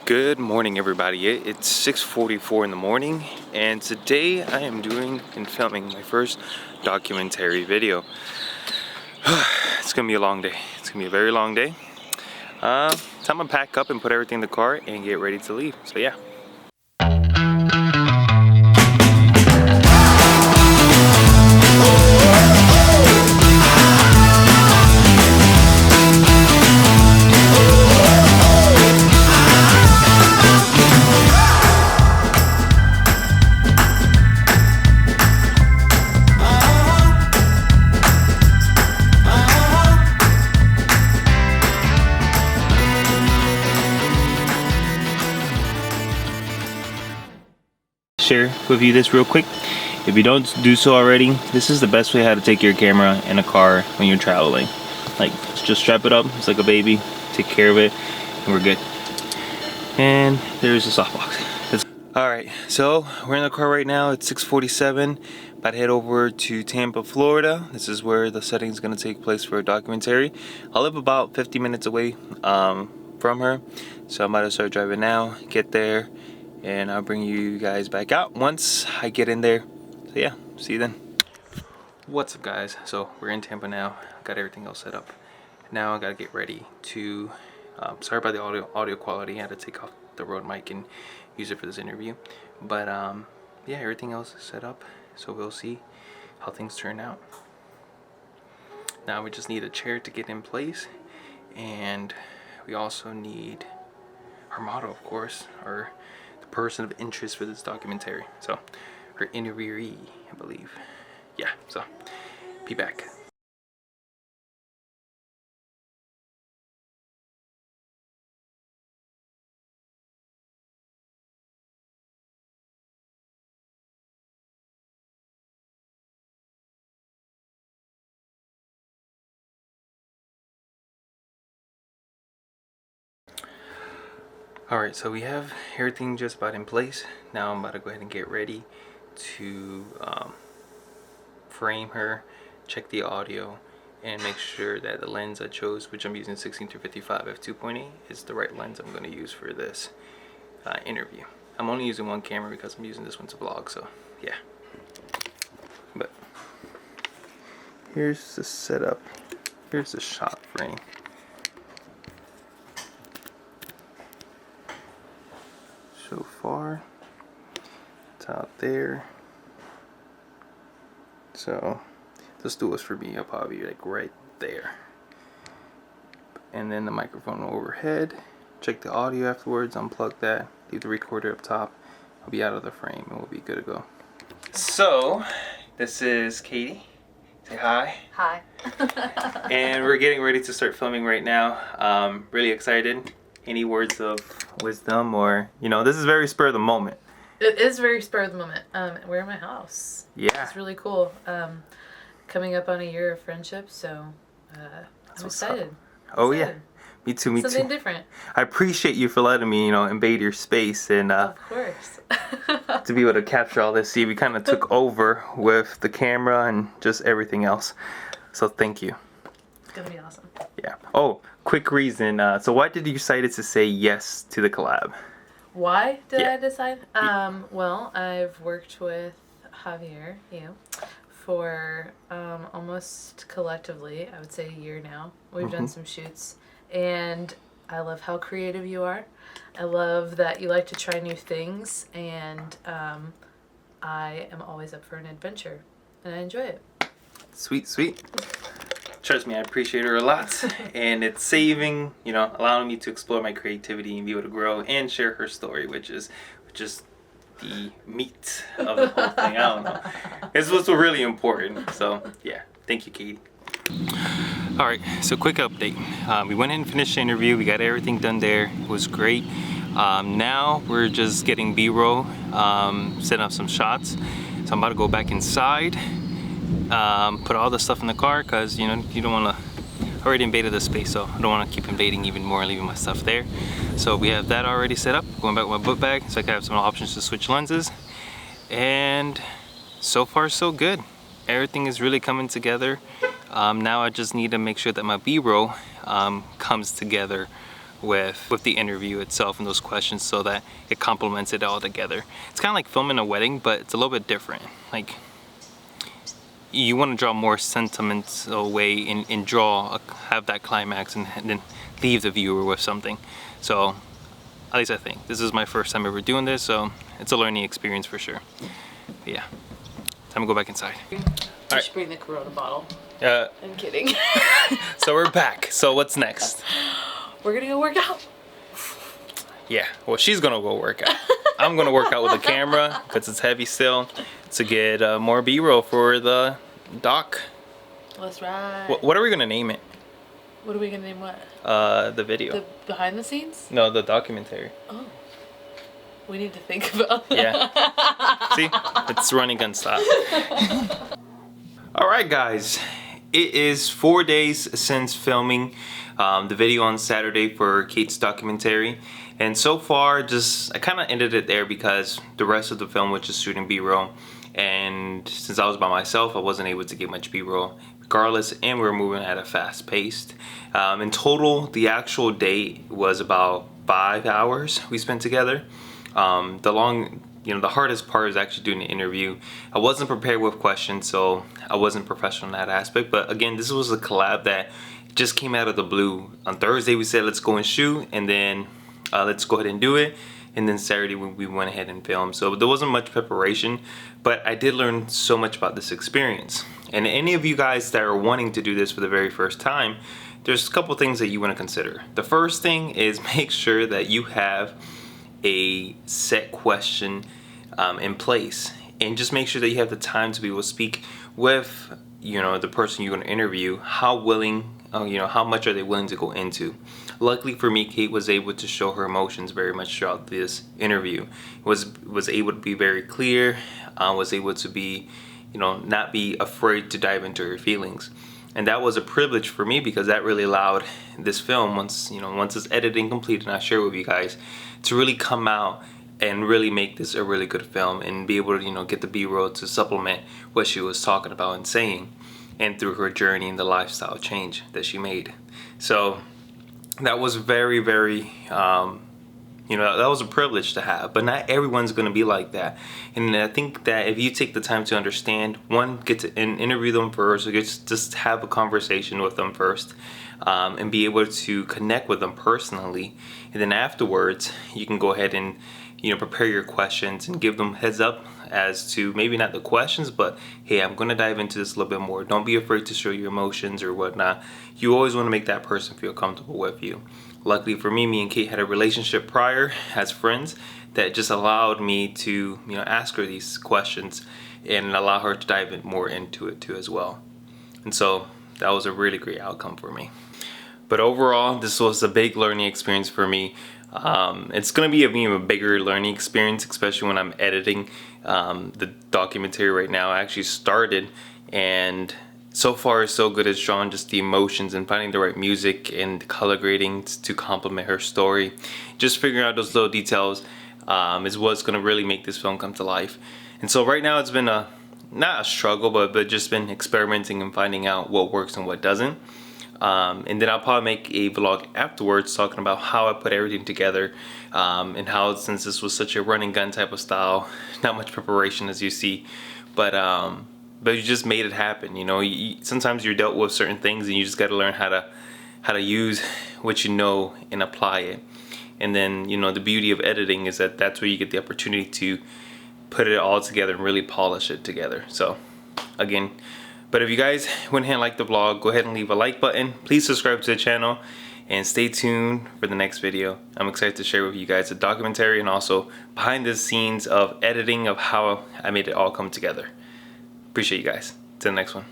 Good morning, everybody. It's 6:44 in the morning, and today I am doing and filming my first documentary video. It's gonna be a long day. It's gonna be a very long day. Time to pack up and put everything in the car and get ready to leave. So yeah. Share with you this real quick. If you don't do so already, this is the best way how to take your camera in a car when you're traveling. Like, just strap it up, it's like a baby, take care of it, and we're good. And there's the softbox. Alright, so we're in the car right now. It's 6:47. About to head over to Tampa, Florida. This is where the setting is going to take place for a documentary. I live about 50 minutes away from her, so I'm about to start driving now, get there, and I'll bring you guys back out once I get in there. So yeah, see you then. What's up, guys? So we're in Tampa now. Got everything else set up. Now I gotta get ready to sorry about the audio quality. I had to take off the Rode mic and use it for this interview, but yeah, everything else is set up, so we'll see how things turn out. Now we just need a chair to get in place, and we also need our model, of course, or person of interest for this documentary. So her interviewee, I believe. Yeah, so be back. Alright, so we have everything just about in place. Now I'm about to go ahead and get ready to frame her, check the audio, and make sure that the lens I chose, which I'm using 16-55 f2.8, is the right lens I'm going to use for this interview. I'm only using one camera because I'm using this one to vlog, so yeah. But here's the setup. Here's the shot frame. So far, it's out there. So the stool is for me. I'll probably be like right there. And then the microphone overhead. Check the audio afterwards. Unplug that. Leave the recorder up top. I'll be out of the frame and we'll be good to go. So this is Katie. Say hi. Hi. And we're getting ready to start filming right now. Really excited. Any words of wisdom, or this is very spur of the moment. It is very spur of the moment. We're in my house. Yeah, it's really cool. Coming up on a year of friendship, so I'm excited. Oh yeah, me too. Something different. I appreciate you for letting me, invade your space and of course to be able to capture all this. See, we kind of took over with the camera and just everything else. So thank you. It's gonna be awesome. Yeah. Oh, quick reason. So why did you decide to say yes to the collab? Why did I decide? Well, I've worked with Javier, for almost collectively, I would say, a year now. We've done some shoots, and I love how creative you are. I love that you like to try new things, and I am always up for an adventure, and I enjoy it. Sweet, sweet. Trust me, I appreciate her a lot, and it's saving, allowing me to explore my creativity and be able to grow and share her story, which is the meat of the whole thing. I don't know. It's what's really important. So yeah, thank you, Katie. All right, so quick update. We went in and finished the interview. We got everything done there. It was great. Now we're just getting B-roll, setting up some shots. So I'm about to go back inside. Put all the stuff in the car because you don't want to. I already invaded the space, so I don't want to keep invading even more and leaving my stuff there. So we have that already set up. Going back with my book bag so I can have some options to switch lenses, and so far so good. Everything is really coming together. Now I just need to make sure that my B-roll comes together with the interview itself and those questions so that it complements it all together. It's kind of like filming a wedding, but it's a little bit different. Like, you want to draw more sentiments away and have that climax and then leave the viewer with something. So at least I think. This is my first time ever doing this, so it's a learning experience for sure. But yeah, time to go back inside. You should bring the Corona bottle. I'm kidding. So we're back. So what's next? We're gonna go work out. Yeah, well, she's gonna go work out. I'm gonna work out with the camera because it's heavy still to get more B-roll for the doc. That's right. What are we gonna name it? What are we gonna name what? The video. The behind the scenes? No, the documentary. Oh. We need to think about that. Yeah. See? It's running gun style. Alright guys. It is 4 days since filming the video on Saturday for Kate's documentary. And so far, I kind of ended it there because the rest of the film was just shooting B-roll. And since I was by myself, I wasn't able to get much B-roll regardless, and we were moving at a fast pace. In total, the actual day was about 5 hours we spent together. The hardest part is actually doing the interview. I wasn't prepared with questions, so I wasn't professional in that aspect. But again, this was a collab that just came out of the blue. On Thursday, we said, let's go and shoot, and then let's go ahead and do it. And then Saturday, we went ahead and filmed. So there wasn't much preparation, but I did learn so much about this experience. And any of you guys that are wanting to do this for the very first time, there's a couple things that you want to consider. The first thing is make sure that you have a set question in place, and just make sure that you have the time to be able to speak with the person you're going to interview. How much are they willing to go into? Luckily for me, Kate was able to show her emotions very much throughout this interview. Was able to be very clear, was able to be not be afraid to dive into her feelings. And that was a privilege for me because that really allowed this film, once it's edited and completed and I share with you guys, to really come out and really make this a really good film and be able to get the B-roll to supplement what she was talking about and saying, and through her journey and the lifestyle change that she made. So that was very, very that was a privilege to have, but not everyone's going to be like that. And I think that if you take the time to understand, one, get to interview them first, or just have a conversation with them first, and be able to connect with them personally, and then afterwards you can go ahead and prepare your questions and give them heads up as to maybe not the questions, but hey, I'm going to dive into this a little bit more. Don't be afraid to show your emotions or whatnot. You always want to make that person feel comfortable with you. Luckily for me and Kate had a relationship prior as friends that just allowed me to ask her these questions and allow her to dive more into it too as well. And so that was a really great outcome for me. But overall, this was a big learning experience for me. It's going to be an even bigger learning experience, especially when I'm editing the documentary right now. I actually started, and so far so good at drawing just the emotions and finding the right music and color grading to complement her story. Just figuring out those little details is what's going to really make this film come to life. And so right now it's been not a struggle, but just been experimenting and finding out what works and what doesn't. And then I'll probably make a vlog afterwards talking about how I put everything together, and how, since this was such a running gun type of style, not much preparation as you see, but you just made it happen. Sometimes you're dealt with certain things and you just got to learn how to use what you know and apply it. And then the beauty of editing is that that's where you get the opportunity to put it all together and really polish it together. So again, but if you guys went ahead and liked the vlog, go ahead and leave a like button. Please subscribe to the channel and stay tuned for the next video. I'm excited to share with you guys a documentary and also behind the scenes of editing of how I made it all come together. Appreciate you guys. To the next one.